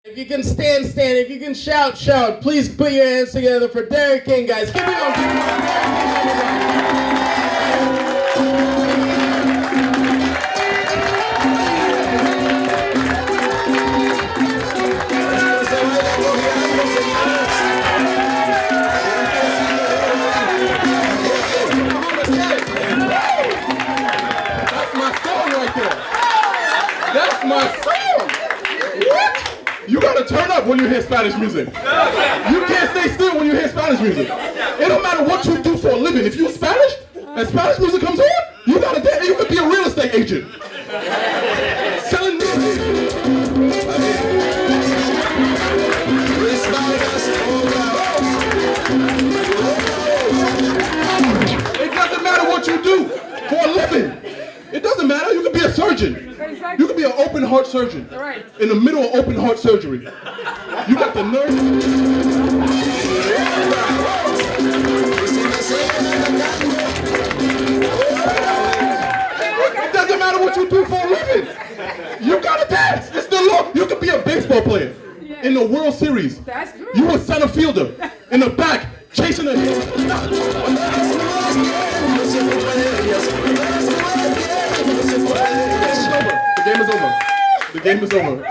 If you can stand, stand. If you can shout, shout. Please put your hands together for Derek King, guys. Give it up. That's my song! What? You gotta turn up when you hear Spanish music. You can't stay still when you hear Spanish music. It don't matter what you do for a living. If you're Spanish and Spanish music comes on, you gotta dance. You could be a real estate agent. Selling music. It doesn't matter what you do for a living. It doesn't matter. You could be a surgeon. You could be an open heart surgeon. In the middle of open heart surgery. You got the nerve. It doesn't matter what you do for a living. You gotta dance. It's the law. You could be a baseball player in the World Series. You a center fielder in the back chasing a hit. The game is over. The game is over.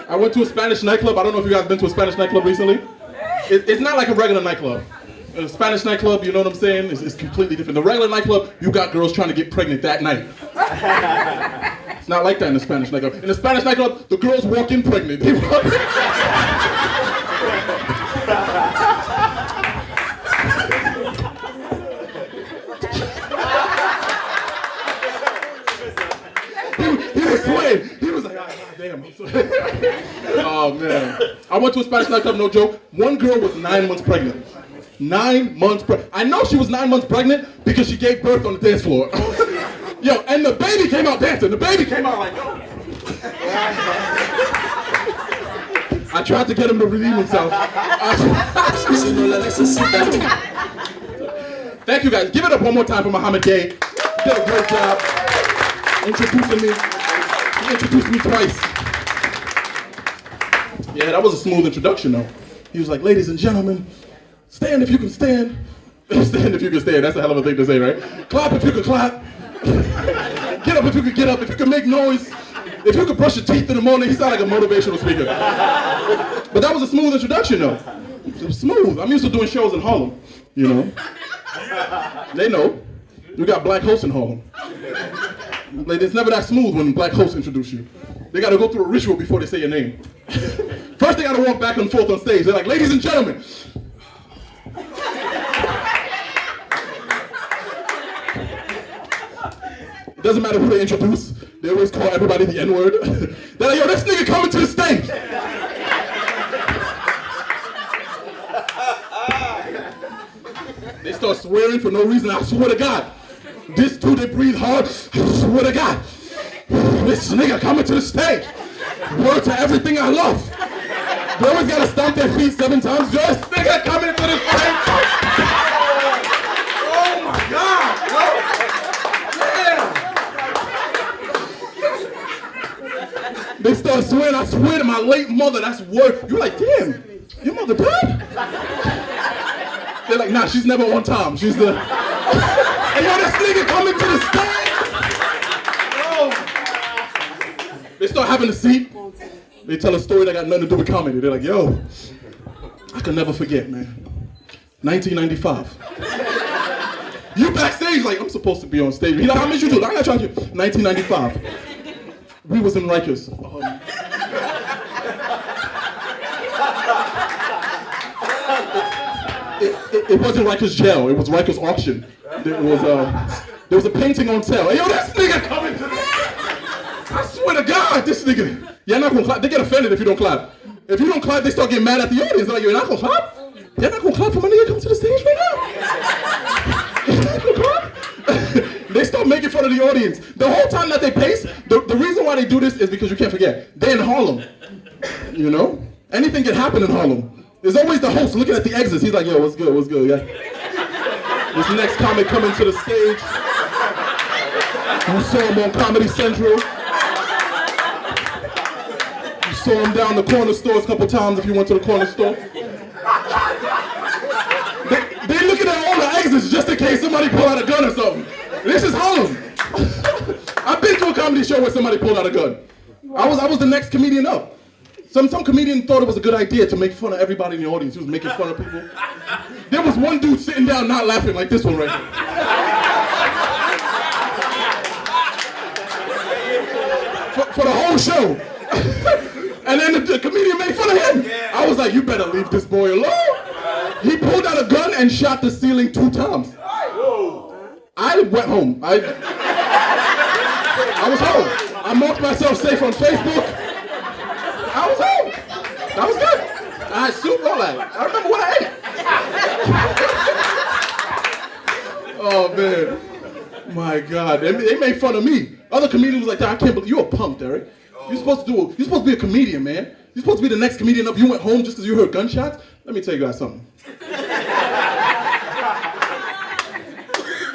I went to a Spanish nightclub. I don't know if you guys been to a Spanish nightclub recently. It's not like a regular nightclub. A Spanish nightclub, you know what I'm saying, is completely different. The regular nightclub, you got girls trying to get pregnant that night. It's not like that in the Spanish nightclub. In the Spanish nightclub, the girls walk in pregnant. He was like, oh, damn. Oh, man. I went to a Spanish nightclub, no joke. One girl was 9 months pregnant. 9 months pregnant. I know she was 9 months pregnant because she gave birth on the dance floor. Yo, and the baby came out dancing. The baby came out like, yo. I tried to get him to redeem himself. Thank you, guys. Give it up one more time for Muhammad Gay. He did a great job introducing me. He introduced me twice. Yeah, that was a smooth introduction, though. He was like, ladies and gentlemen, stand if you can stand. Stand if you can stand. That's a hell of a thing to say, right? Clap if you can clap. Get up if you can get up. If you can make noise. If you can brush your teeth in the morning. He sounded like a motivational speaker. But that was a smooth introduction, though. It was smooth. I'm used to doing shows in Harlem, you know. They know. We got black hosts in Harlem. Like, it's never that smooth when black hosts introduce you. They gotta go through a ritual before they say your name. First they gotta walk back and forth on stage. They're like, ladies and gentlemen. It doesn't matter who they introduce. They always call everybody the N-word. They're like, yo, this nigga coming to the stage. They start swearing for no reason. I swear to God. This too, they breathe hard. I swear to God. This nigga coming to the stage. Word to everything I love. They always gotta stomp their feet 7 times. This nigga coming to the stage. Oh my God. Yeah. They start swearing. I swear to my late mother. That's word. You're like, damn, your mother died? They're like, nah, she's never on time. She's the... And yo, this nigga coming to the stage. Oh. They start having a seat. They tell a story that got nothing to do with comedy. They're like, yo, I can never forget, man. 1995. You backstage like, I'm supposed to be on stage. He's like, how much you do? I gotta charge you. 1995. We was in Rikers. It wasn't Rikers jail. It was Rikers auction. There was a painting on sale. Hey, yo, this nigga coming to me. I swear to God, this nigga. You're not gonna clap. They get offended if you don't clap. If you don't clap, they start getting mad at the audience. They're like, you're not gonna clap? You're not gonna clap for my nigga coming to the stage right now? You're not gonna clap? They start making fun of the audience. The whole time that they pace, the reason why they do this is because you can't forget, they're in Harlem. You know? Anything can happen in Harlem. There's always the host looking at the exits. He's like, yo, what's good, yeah? This next comic coming to the stage. You saw him on Comedy Central. You saw him down the corner stores a couple times if you went to the corner store. They looking at all the exits just in case somebody pull out a gun or something. This is Harlem. I've been to a comedy show where somebody pulled out a gun. I was the next comedian up. Some comedian thought it was a good idea to make fun of everybody in the audience. He was making fun of people. There was one dude sitting down not laughing like this one right here. For the whole show. And then the comedian made fun of him. I was like, you better leave this boy alone. He pulled out a gun and shot the ceiling 2 times. I went home. I was home. I marked myself safe on Facebook. I was home. That was good. I had soup, all that. I remember what I ate. Oh, man. My God. They made fun of me. Other comedians was like, I can't believe you're a punk, Derek. You're supposed to be a comedian, man. You're supposed to be the next comedian up. You went home just because you heard gunshots? Let me tell you guys something.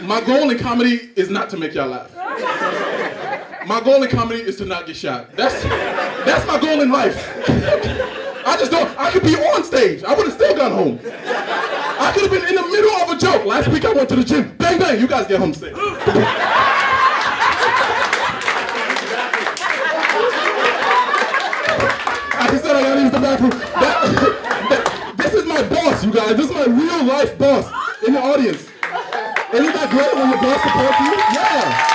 My goal in comedy is not to make y'all laugh. My goal in comedy is to not get shot. That's my goal in life. I could be on stage. I would have still gone home. I could have been in the middle of a joke. Last week I went to the gym. Bang, bang, you guys get home safe. I said I gotta use the bathroom. This is my boss, you guys. This is my real life boss in the audience. Isn't that great when your boss supports you? Yeah.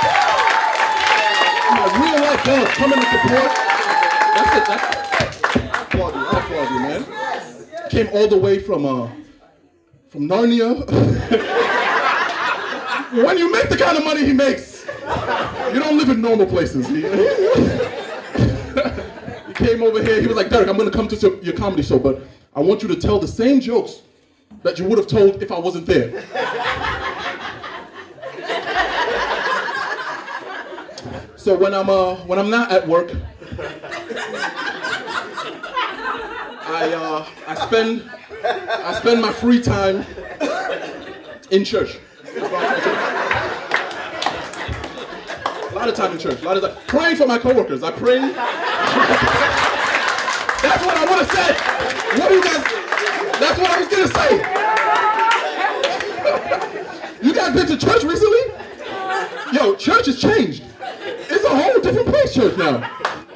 My real life boss coming to support. That's it. I applaud you, man. Came all the way from Narnia. When you make the kind of money he makes, you don't live in normal places. He came over here. He was like, Derek, I'm going to come to your comedy show, but I want you to tell the same jokes that you would have told if I wasn't there. So when I'm not at work, I spend my free time in church. A lot of time in church. A lot of time praying for my coworkers. I pray. That's what I would have said. What do you guys? That's what I was gonna say. You guys been to church recently? Yo, church has changed. It's a whole different place, church now.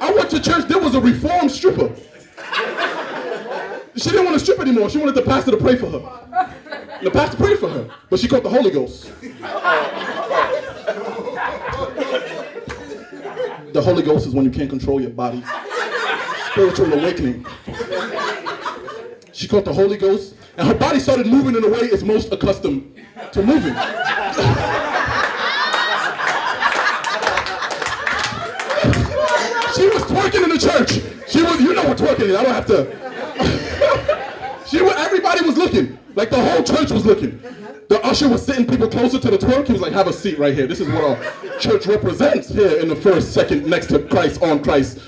I went to church, there was a reformed stripper. She didn't want to strip anymore. She wanted the pastor to pray for her. The pastor prayed for her, but she caught the Holy Ghost. The Holy Ghost is when you can't control your body. Spiritual awakening. She caught the Holy Ghost, and her body started moving in a way it's most accustomed to moving. She was twerking in the church. You know what twerking is. I don't have to. Everybody was looking. Like the whole church was looking. The usher was sitting people closer to the twerk. He was like, have a seat right here. This is what our church represents here in the first, second, next to Christ, on Christ,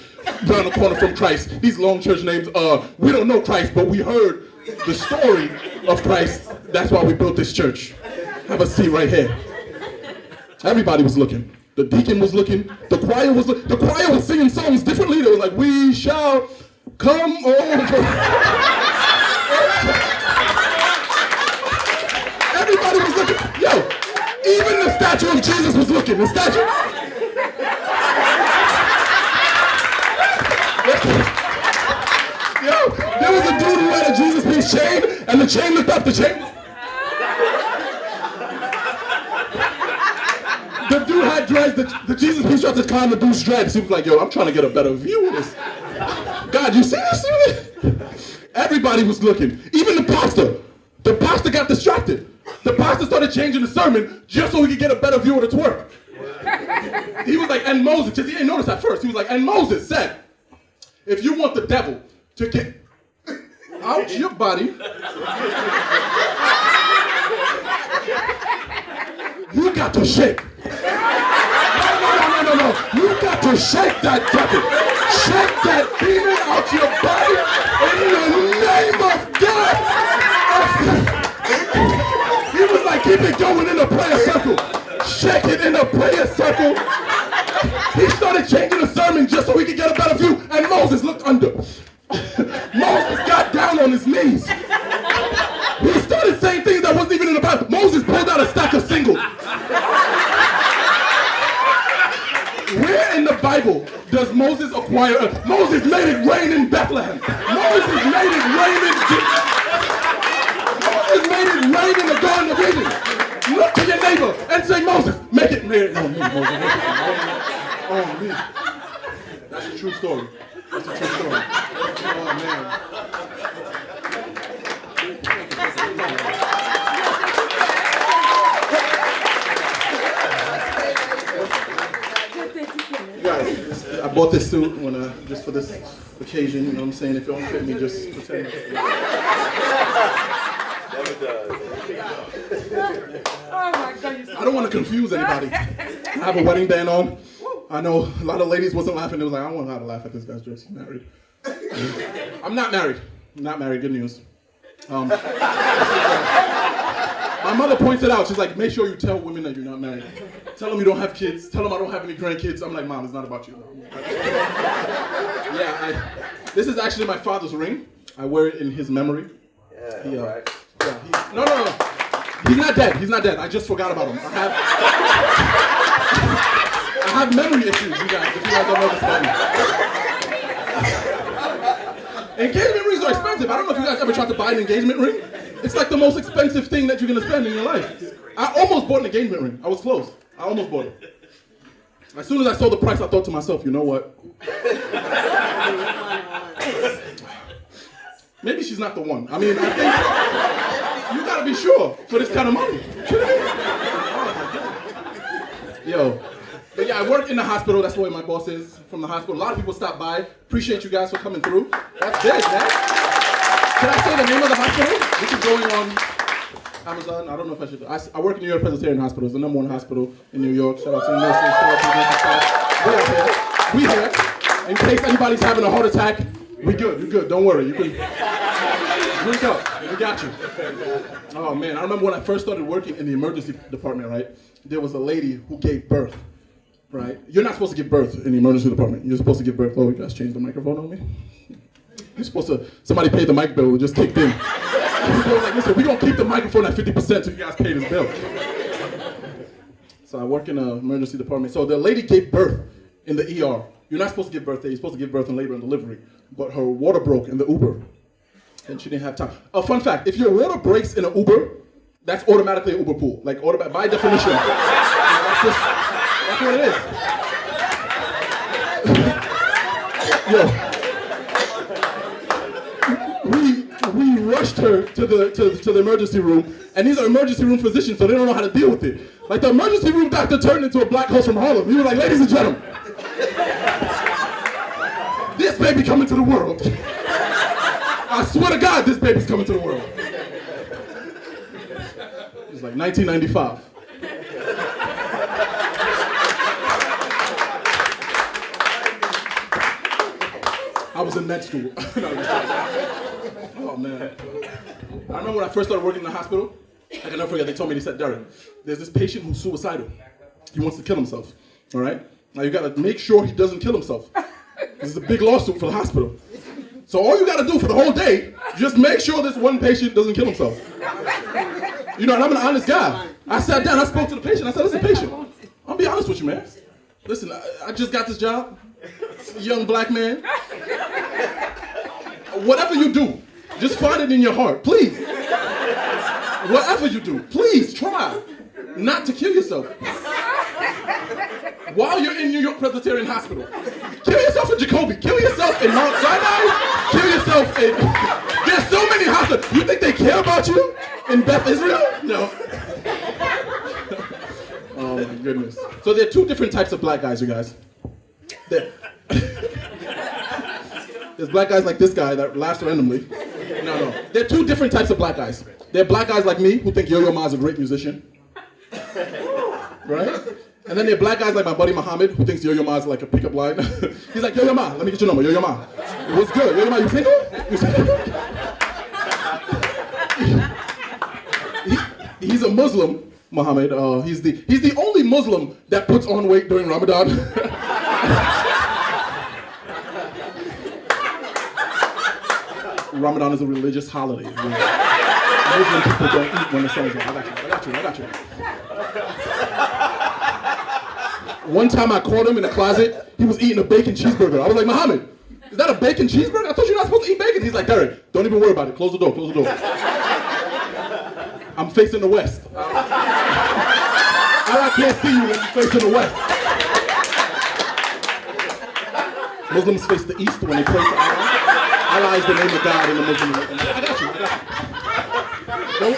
around the corner from Christ. These long church names, we don't know Christ, but we heard the story of Christ. That's why we built this church. Have a seat right here. Everybody was looking. The deacon was looking. The choir was looking. The choir was singing songs differently. They was like, we shall come over. Everybody was looking. Yo, even the statue of Jesus was looking. The statue. Yo, there was a dude who had a Jesus piece chain, and the chain looked up. The chain. The dude had dreads. The Jesus piece tried to climb the dude's dreads. He was like, yo, I'm trying to get a better view of this. God, you see this? Everybody was looking. Even the pastor. The pastor got distracted. The pastor started changing the sermon just so he could get a better view of the twerk. He was like, and Moses, because he didn't notice at first. He was like, and Moses said, if you want the devil to get out your body, you got to shake. No. You got to shake that devil. Shake that demon out your body in the name of God. He was like, keep it going in a prayer circle. Shake it in a prayer circle. He started changing the sermon just so he could get a better view. And Moses looked under. Moses acquire earth? Moses made it rain in Bethlehem. Moses made it rain in Moses made it rain in the Garden of Eden. Look to your neighbor and say, Moses, make it rain on me, Moses. On me. That's a true story. That's a true story. Oh, man. You guys, I bought this suit just for this occasion, you know what I'm saying? If it don't fit me, just pretend. I don't want to confuse anybody. I have a wedding band on. I know a lot of ladies wasn't laughing. They was like, I don't want her to laugh at this guy's dress. He's married. I'm not married. I'm not married. Good news. My mother points it out. She's like, make sure you tell women that you're not married. Tell them you don't have kids. Tell them I don't have any grandkids. I'm like, Mom, it's not about you. Yeah, this is actually my father's ring. I wear it in his memory. Yeah, right. Yeah, no. He's not dead. He's not dead. I just forgot about him. I have memory issues, you guys, if you guys don't know this about me. Engagement rings are expensive. I don't know if you guys ever tried to buy an engagement ring. It's like the most expensive thing that you're gonna spend in your life. I almost bought an engagement ring. I was close. I almost bought it. As soon as I saw the price, I thought to myself, you know what? Maybe she's not the one. I mean, I think you gotta be sure for this kind of money. Yo. But yeah, I work in the hospital. That's where my boss is, from the hospital. A lot of people stop by. Appreciate you guys for coming through. That's big, man. Can I say the name of the hospital? This is going on Amazon. I don't know if I should. I work in New York Presbyterian Hospital. It's the #1 hospital in New York. Shout out to the nurses. Shout out to the nursing staff. We're out here. We here. In case anybody's having a heart attack, we good. You good. Don't worry. You can drink up. We got you. Oh man, I remember when I first started working in the emergency department. Right, there was a lady who gave birth. Right? You're not supposed to give birth in the emergency department. You're supposed to give birth. Oh, you guys changed the microphone on me? You're supposed to, somebody paid the mic bill and just kicked in. They were like, listen, we're going to keep the microphone at 50% so you guys pay this bill. So I work in the emergency department. So the lady gave birth in the ER. You're not supposed to give birth there. You're supposed to give birth in labor and delivery. But her water broke in the Uber. And she didn't have time. A fun fact, if your water breaks in an Uber, that's automatically an Uber pool. Like, by definition. That's what it is. Yo, we rushed her to the emergency room, and these are emergency room physicians, so they don't know how to deal with it. Like the emergency room doctor turned into a black host from Harlem. He was like, ladies and gentlemen, this baby coming to the world. I swear to God, this baby's coming to the world. It was like 1995. I was in med school. Oh man. I remember when I first started working in the hospital, I can never forget, they told me, they said, Derek, there's this patient who's suicidal. He wants to kill himself, all right? Now you gotta make sure he doesn't kill himself. This is a big lawsuit for the hospital. So all you gotta do for the whole day, just make sure this one patient doesn't kill himself. You know, and I'm an honest guy. I sat down, I spoke to the patient, I said, listen, patient, I'll be honest with you, man. Listen, I just got this job. Young black man. Whatever you do, just find it in your heart, please. Whatever you do, please try not to kill yourself. While you're in New York Presbyterian Hospital. Kill yourself in Jacoby, kill yourself in Mount Sinai, kill yourself in... There's so many hospitals. You think they care about you in Beth Israel? No. Oh my goodness. So there are two different types of black guys, you guys. There's black guys like this guy that laughs randomly. No. There are two different types of black guys. There are black guys like me who think Yo-Yo Ma is a great musician. Right? And then there are black guys like my buddy Muhammad who thinks Yo-Yo Ma is like a pickup line. He's like, Yo-Yo Ma, let me get your number, Yo-Yo Ma. What's good? Yo-Yo Ma, you single? You single? He's a Muslim, Muhammad. He's the only Muslim that puts on weight during Ramadan. Ramadan is a religious holiday. Muslim people don't eat when the sun is out. I got you. One time I caught him in the closet. He was eating a bacon cheeseburger. I was like, Muhammad, is that a bacon cheeseburger? I thought you're not supposed to eat bacon. He's like, Derek, don't even worry about it. Close the door, close the door. I'm facing the west. I can't see you when you're facing the west. Muslims face the east when they pray to Allah. Allah is the name of God in the Muslim. I got you.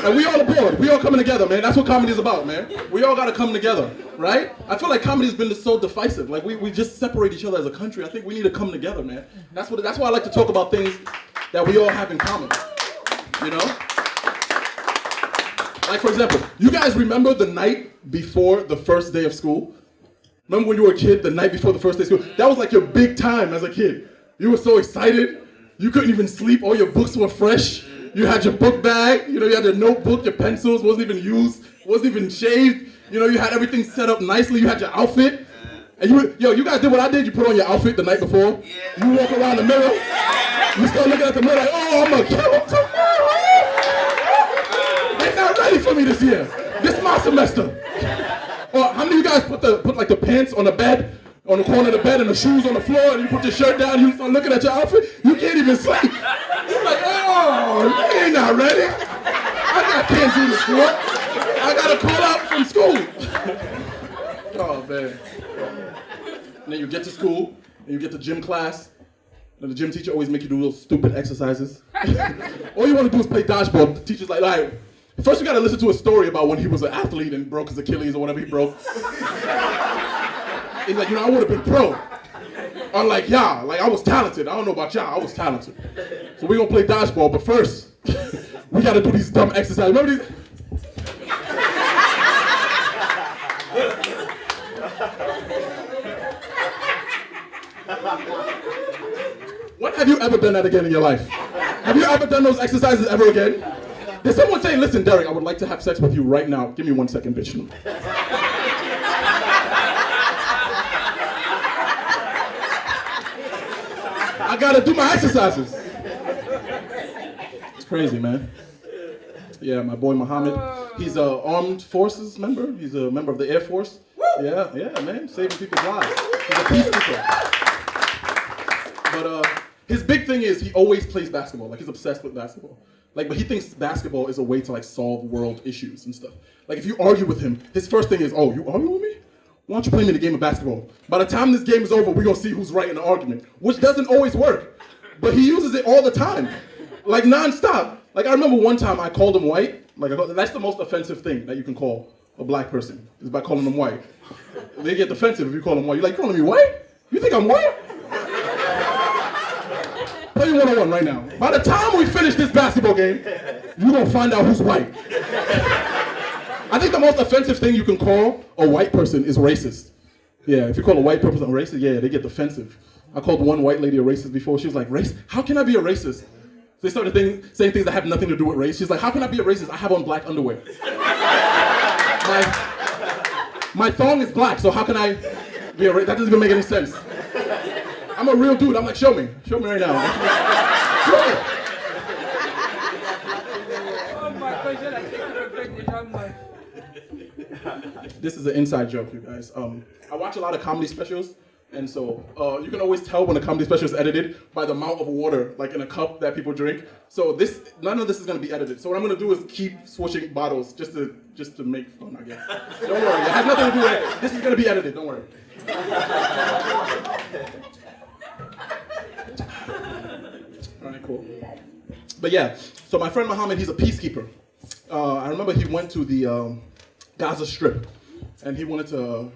And we all aboard. We all coming together, man. That's what comedy is about, man. We all gotta come together, right? I feel like comedy's been so divisive. Like we just separate each other as a country. I think we need to come together, man. That's why I like to talk about things that we all have in common. You know? Like for example, you guys remember the night before the first day of school? Remember when you were a kid, the night before the first day of school? That was like your big time as a kid. You were so excited. You couldn't even sleep. All your books were fresh. You had your book bag. You had your notebook, your pencils, wasn't even used, wasn't even shaved. You had everything set up nicely. You had your outfit. And you guys did what I did. You put on your outfit the night before. You walk around the mirror. You start looking at the mirror like, oh, I'm going to kill him tomorrow. They're not ready for me this year. This is my semester. Or how many of you guys put like the pants on the bed, on the corner of the bed, and the shoes on the floor, and you put your shirt down, you start looking at your outfit, you can't even sleep. You're like, oh, you ain't not ready. I can't do the school. I gotta call out from school. Oh man. And then you get to school, and you get to gym class, and the gym teacher always make you do those stupid exercises. All you want to do is play dodgeball. The teacher's like, all right, first you gotta listen to a story about when he was an athlete and broke his Achilles or whatever he broke. He's like, I would have been pro. I'm like, yeah, like I was talented. I don't know about y'all, I was talented. So we're gonna play dodgeball, but first, we gotta do these dumb exercises. Remember these? When have you ever done that again in your life? Have you ever done those exercises ever again? Did someone say, listen, Derek, I would like to have sex with you right now. Give me 1 second, bitch. I gotta do my exercises. It's crazy, man. Yeah, my boy Muhammad. He's a armed forces member. He's a member of the Air Force. Yeah, man. Saving people's lives. He's a peacekeeper. But his big thing is he always plays basketball. Like he's obsessed with basketball. But he thinks basketball is a way to solve world issues and stuff. Like if you argue with him, his first thing is, oh, you argue with me? Why don't you play me in a game of basketball? By the time this game is over, we're gonna see who's right in the argument, which doesn't always work. But he uses it all the time, like nonstop. Like I remember one time I called him white. That's the most offensive thing that you can call a black person, is by calling them white. They get defensive if you call them white. You're like, calling me white? You think I'm white? Play 1-on-1 right now. By the time we finish this basketball game, you're gonna find out who's white. I think the most offensive thing you can call a white person is racist. Yeah, if you call a white person racist, yeah, they get defensive. I called one white lady a racist before. She was like, race? How can I be a racist? So they started saying things that have nothing to do with race. She's like, how can I be a racist? I have on black underwear. My thong is black, so how can I be a racist? That doesn't even make any sense. I'm a real dude. I'm like, show me. Show me right now. Oh my gosh, you're like taking a break, Muhammad. This is an inside joke, you guys. I watch a lot of comedy specials, and so you can always tell when a comedy special is edited by the amount of water, like in a cup that people drink. So none of this is gonna be edited. So what I'm gonna do is keep switching bottles just to make fun, I guess. Don't worry, it has nothing to do with it. This is gonna be edited. Don't worry. All right, cool. But yeah, so my friend Muhammad, he's a peacekeeper. I remember he went to the Gaza Strip, and he wanted to,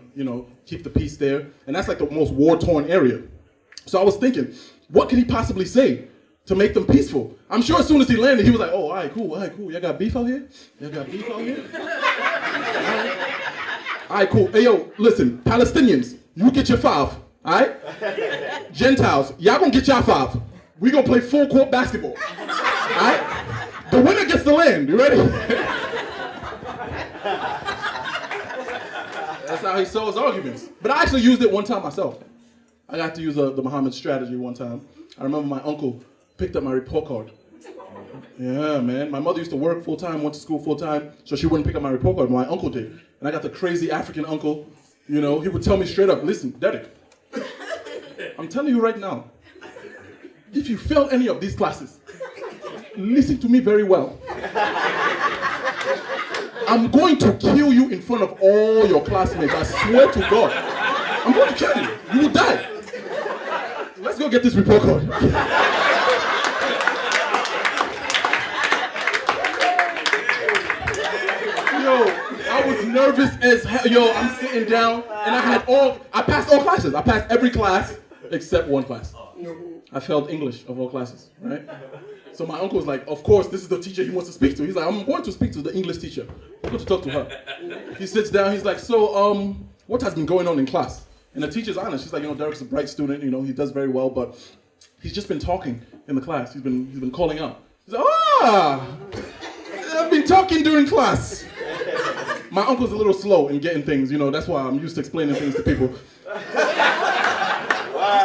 keep the peace there. And that's like the most war-torn area. So I was thinking, what could he possibly say to make them peaceful? I'm sure as soon as he landed, he was like, oh, all right, cool. Y'all got beef out here? All right, cool. Hey, yo, listen, Palestinians, you get your 5, all right? Gentiles, y'all gonna get y'all 5. We gonna play full court basketball, all right? The winner gets the land. You ready? That's how he saw his arguments. But I actually used it one time myself. I got to use the Muhammad strategy one time. I remember my uncle picked up my report card. Yeah, man. My mother used to work full-time, went to school full-time, so she wouldn't pick up my report card. My uncle did. And I got the crazy African uncle You know, he would tell me straight up, listen, Derek, I'm telling you right now, if you fail any of these classes, listen to me very well. I'm going to kill you in front of all your classmates. I swear to God. I'm going to kill you. You will die. Let's go get this report card. I was nervous as hell. Yo, I'm sitting down and I passed all classes. I passed every class except one class. I failed English of all classes, right? So my uncle was like, of course, this is the teacher he wants to speak to. He's like, I'm going to speak to the English teacher. I'm going to talk to her. He sits down, he's like, so, what has been going on in class? And the teacher's honest. She's like, Derek's a bright student, he does very well, but he's just been talking in the class. He's been calling out. He's like, I've been talking during class. My uncle's a little slow in getting things, that's why I'm used to explaining things to people.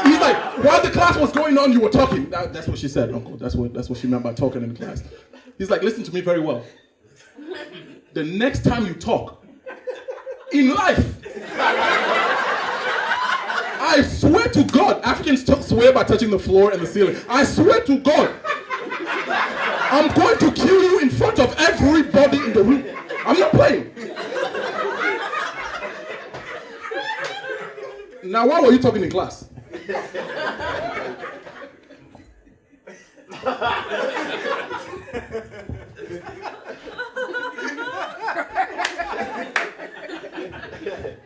He's like, while the class was going on, you were talking. That's what she said, Uncle. That's what she meant by talking in class. He's like, listen to me very well. The next time you talk, in life, I swear to God, Africans swear by touching the floor and the ceiling. I swear to God, I'm going to kill you in front of everybody in the room. I'm not playing. Now, why were you talking in class?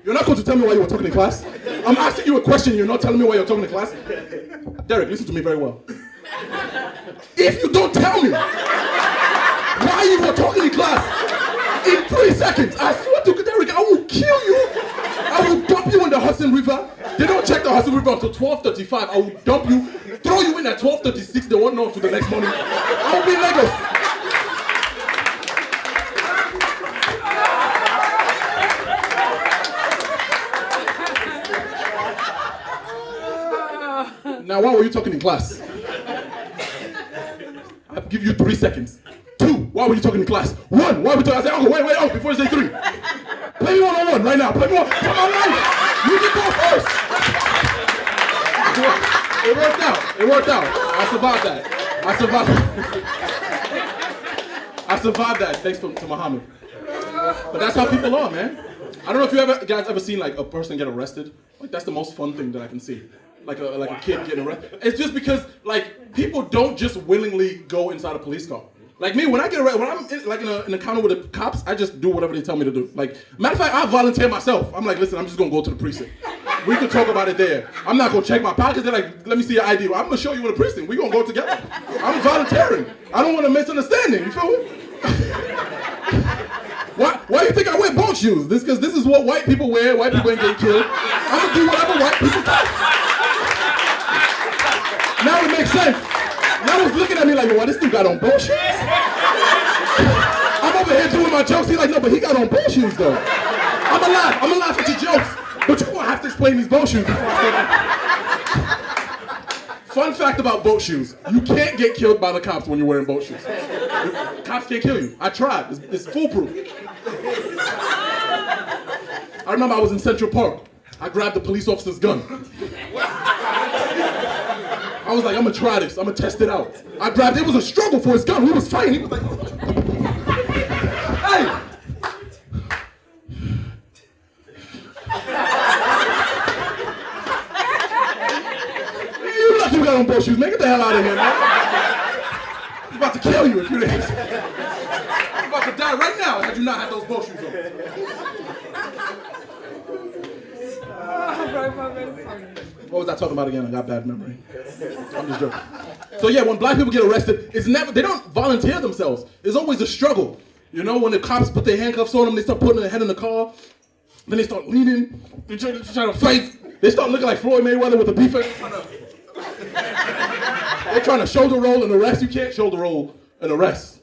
You're not going to tell me why you were talking in class? I'm asking you a question, you're not telling me why you're talking in class? Derek, listen to me very well. If you don't tell me why you were talking in class in 3 seconds, I swear to God, Derek, I will kill you. I will dump you in the Hudson River. They don't check the Hudson River until 12:35. I will dump you, throw you in at 12:36. They won't know until the next morning. I will be in Lagos. Now, why were you talking in class? I'll give you 3 seconds. 2, why were you talking in class? 1, why were you talking? I said, Uncle, wait, before you say 3. Play me one-on-one right now. Play me one. Come on, life. You can go first. It worked out. I survived that. I survived that thanks to Muhammad. But that's how people are, man. I don't know if you guys ever seen like a person get arrested. Like that's the most fun thing that I can see. Like a kid getting arrested. It's just because like people don't just willingly go inside a police car. Like me, when I get arrested, when I'm in an encounter with the cops, I just do whatever they tell me to do. Like, matter of fact, I volunteer myself. I'm like, listen, I'm just gonna go to the precinct. We can talk about it there. I'm not gonna check my pockets. They're like, let me see your ID. I'm gonna show you in the precinct. We gonna go together. I'm volunteering. I don't want a misunderstanding. You feel me? Why do you think I wear boat shoes? Because this is what white people wear. White people ain't getting killed. I'm gonna do whatever white people do. Now it makes sense. Now he's looking at me like, well, this dude got on boat shoes? I'm over here doing my jokes. He's like, no, but he got on boat shoes though. I'm gonna laugh at your jokes, but you're gonna have to explain these boat shoes before I start. Fun fact about boat shoes. You can't get killed by the cops when you're wearing boat shoes. Cops can't kill you. I tried. It's foolproof. I remember I was in Central Park. I grabbed the police officer's gun. I was like, I'm gonna try this. I'm gonna test it out. I grabbed it. It was a struggle for his gun. He was fighting. He was like, hey! You lucky you got on boat shoes, man. Get the hell out of here, man. I'm about to kill you if you didn't. I'm about to die right now had you not had those boat shoes on. What was I talking about again? I got bad memory. I'm just joking. So yeah, when black people get arrested, they don't volunteer themselves. It's always a struggle. You know, when the cops put their handcuffs on them, they start putting their head in the car. Then they start leaning. They try to fight. They start looking like Floyd Mayweather with a beef. They're trying to shoulder roll an arrest. You can't shoulder roll an arrest.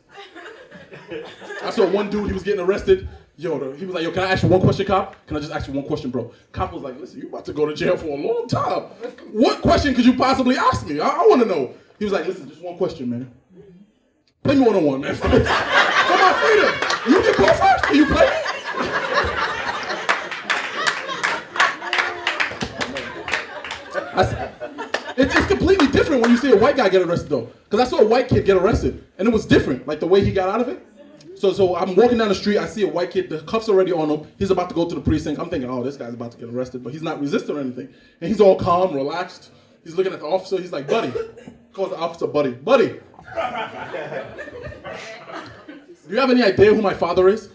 I saw one dude, he was getting arrested. He was like, yo, can I ask you one question, cop? Can I just ask you one question, bro? Cop was like, listen, you about to go to jail for a long time. What question could you possibly ask me? I want to know. He was like, listen, just one question, man. Play me one-on-one, man. For my freedom. You can go first. Can you play me? It's completely different when you see a white guy get arrested though. Because I saw a white kid get arrested and it was different, like the way he got out of it. So I'm walking down the street, I see a white kid, the cuffs already on him, he's about to go to the precinct. I'm thinking, oh, this guy's about to get arrested, but he's not resisting or anything. And he's all calm, relaxed. He's looking at the officer, he's like, buddy. He calls the officer, buddy. Buddy. Do you have any idea who my father is?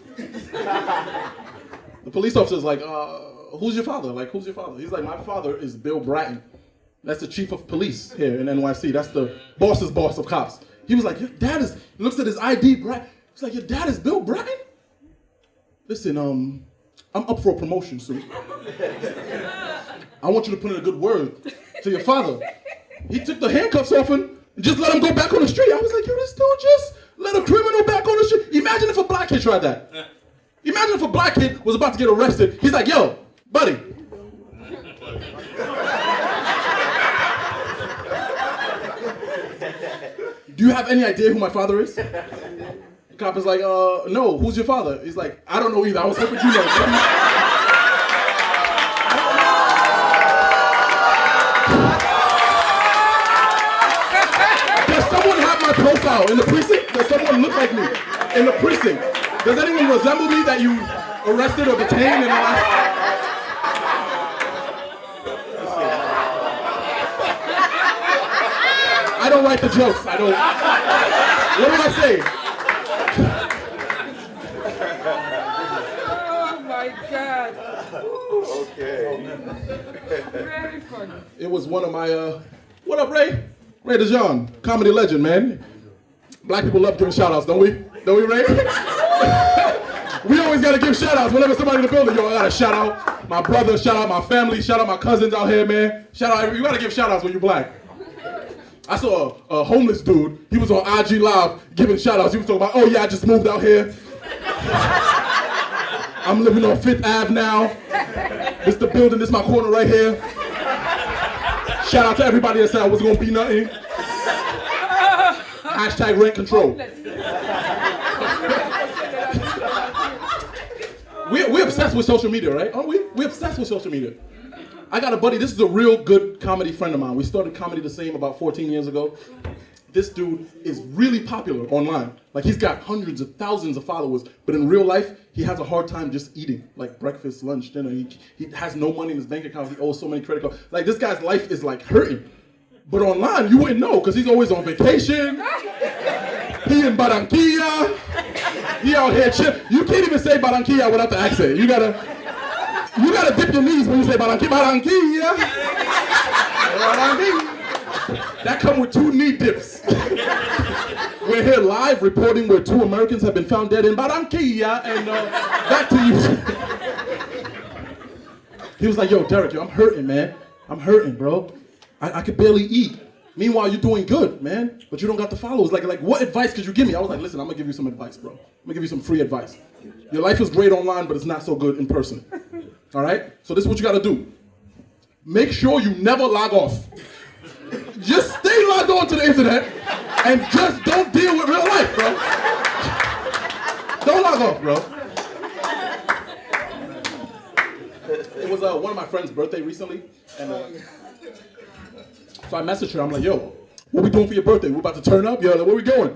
The police officer's like, who's your father? Like, who's your father? He's like, my father is Bill Bratton. That's the chief of police here in NYC. That's the boss's boss of cops. He was like, your dad is, looks at his ID, Bratton. He's like, your dad is Bill Bratton? Listen, I'm up for a promotion soon. I want you to put in a good word to your father. He took the handcuffs off him and just let him go back on the street. I was like, yo, this dude just let a criminal back on the street. Imagine if a black kid tried that. Imagine if a black kid was about to get arrested. He's like, yo, buddy. Do you have any idea who my father is? The cop is like, no, who's your father? He's like, I don't know either. I was hoping you know. Does someone have my profile in the precinct? Does someone look like me in the precinct? Does anyone resemble me that you arrested or detained in the last... I don't write the jokes. I don't... What did I say? Oh my God. Okay. Very funny. It was one of my, what up, Ray? Ray DeJean, comedy legend, man. Black people love giving shout outs, don't we? Don't we, Ray? We always gotta give shout outs whenever somebody in the building, yo, I gotta shout out my brother, shout out my family, shout out my cousins out here, man. Shout out, you gotta give shout outs when you're black. I saw a homeless dude, he was on IG Live giving shout outs. He was talking about, oh yeah, I just moved out here. I'm living on 5th Ave now. This the building, this my corner right here. Shout out to everybody that said I wasn't gonna be nothing. Hashtag rent control. We're obsessed with social media, right? Aren't we? We're obsessed with social media. I got a buddy, this is a real good comedy friend of mine. We started comedy the same about 14 years ago. This dude is really popular online. Like he's got hundreds of thousands of followers, but in real life, he has a hard time just eating, like breakfast, lunch, dinner. He has no money in his bank account. He owes so many credit cards. Like this guy's life is like hurting. But online, you wouldn't know because he's always on vacation. He in Barranquilla. He out here chill. You can't even say Barranquilla without the accent. You gotta dip your knees when you say Barranquilla. Barranquilla. That come with 2 knee dips. We're here live reporting where 2 Americans have been found dead in Barranquilla, and back to you. He was like, yo, Derek, I'm hurting, man. I'm hurting, bro. I could barely eat. Meanwhile, you're doing good, man, but you don't got the followers. Like, what advice could you give me? I was like, listen, I'm gonna give you some advice, bro. I'm gonna give you some free advice. Your life is great online, but it's not so good in person. All right? So this is what you gotta do. Make sure you never log off. Just stay logged on to the internet and just don't deal with real life, bro. Don't log off, bro. It was one of my friend's birthday recently, and so I messaged her. I'm like, yo, what we doing for your birthday? We about to turn up? Yo, like, where we going?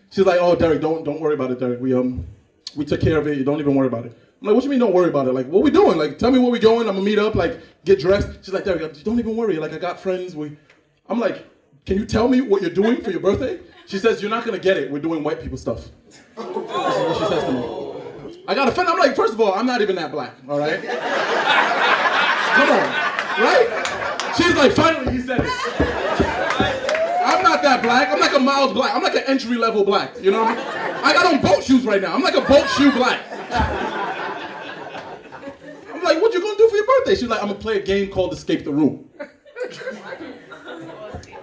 She's like, oh, Derek, don't worry about it, Derek. We took care of it. You don't even worry about it. I'm like, what you mean don't worry about it? Like, what we doing? Like, tell me where we going. I'm gonna meet up, like, get dressed. She's like, Derek, don't even worry. Like, I got friends. I'm like, can you tell me what you're doing for your birthday? She says, you're not gonna get it. We're doing white people stuff. This is what she says to me. I got offended. I'm like, first of all, I'm not even that black, all right? Come on, right? She's like, finally he said it. I'm not that black. I'm like a mild black. I'm like an entry-level black, you know? I got on boat shoes right now. I'm like a boat shoe black. I'm like, what you gonna do for your birthday? She's like, I'm gonna play a game called Escape the Room.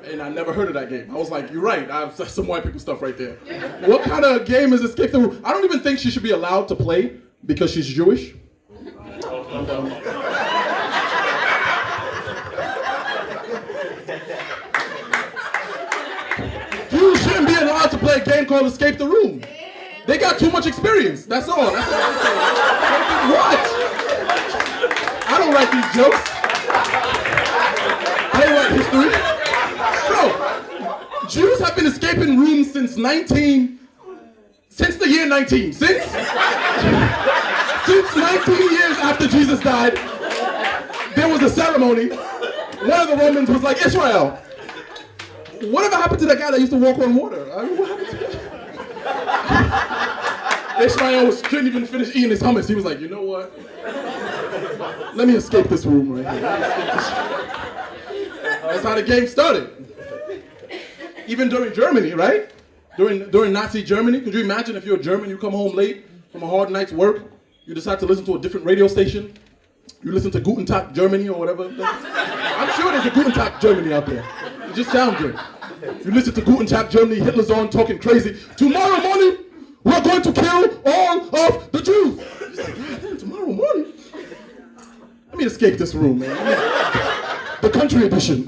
And I never heard of that game. I was like, you're right. I have some white people stuff right there. What kind of game is Escape the Room? I don't even think she should be allowed to play because she's Jewish. You shouldn't be allowed to play a game called Escape the Room. They got too much experience. That's all. That's all I'm saying. What? I don't write these jokes. I don't write history. skipping rooms since the year 19. Since 19 years after Jesus died, there was a ceremony. One of the Romans was like, Israel, whatever happened to that guy that used to walk on water? I mean, what happened to that? Ishmael couldn't even finish eating his hummus. He was like, you know what? Let me escape this room right here. That's how the game started. Even during Germany, right? During Nazi Germany, could you imagine if you're a German, you come home late from a hard night's work, you decide to listen to a different radio station, you listen to Guten Tag Germany or whatever. I'm sure there's a Guten Tag Germany out there. It just sounds good. You listen to Guten Tag Germany, Hitler's on talking crazy. Tomorrow morning, we're going to kill all of the Jews. It's like, God damn, tomorrow morning? Let me escape this room, man. The country edition.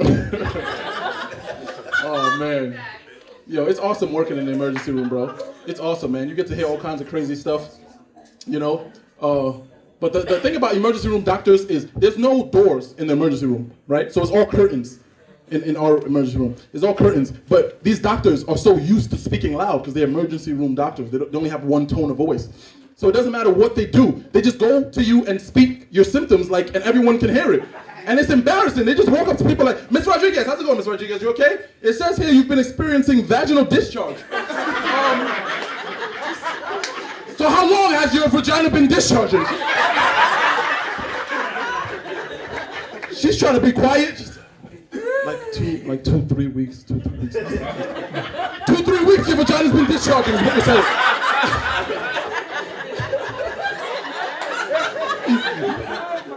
Oh, man. Yo, it's awesome working in the emergency room, bro. It's awesome, man. You get to hear all kinds of crazy stuff, you know? But the thing about emergency room doctors is there's no doors in the emergency room, right? So it's all curtains in our emergency room. It's all curtains. But these doctors are so used to speaking loud because they're emergency room doctors. They only have one tone of voice. So it doesn't matter what they do. They just go to you and speak your symptoms and everyone can hear it. And it's embarrassing. They just walk up to people like, Miss Rodriguez, how's it going, Miss Rodriguez? You okay? It says here you've been experiencing vaginal discharge. So how long has your vagina been discharging? She's trying to be quiet. She's like 3 weeks. 2, 3 weeks. 2, 3 weeks your vagina's been discharging is what you're saying.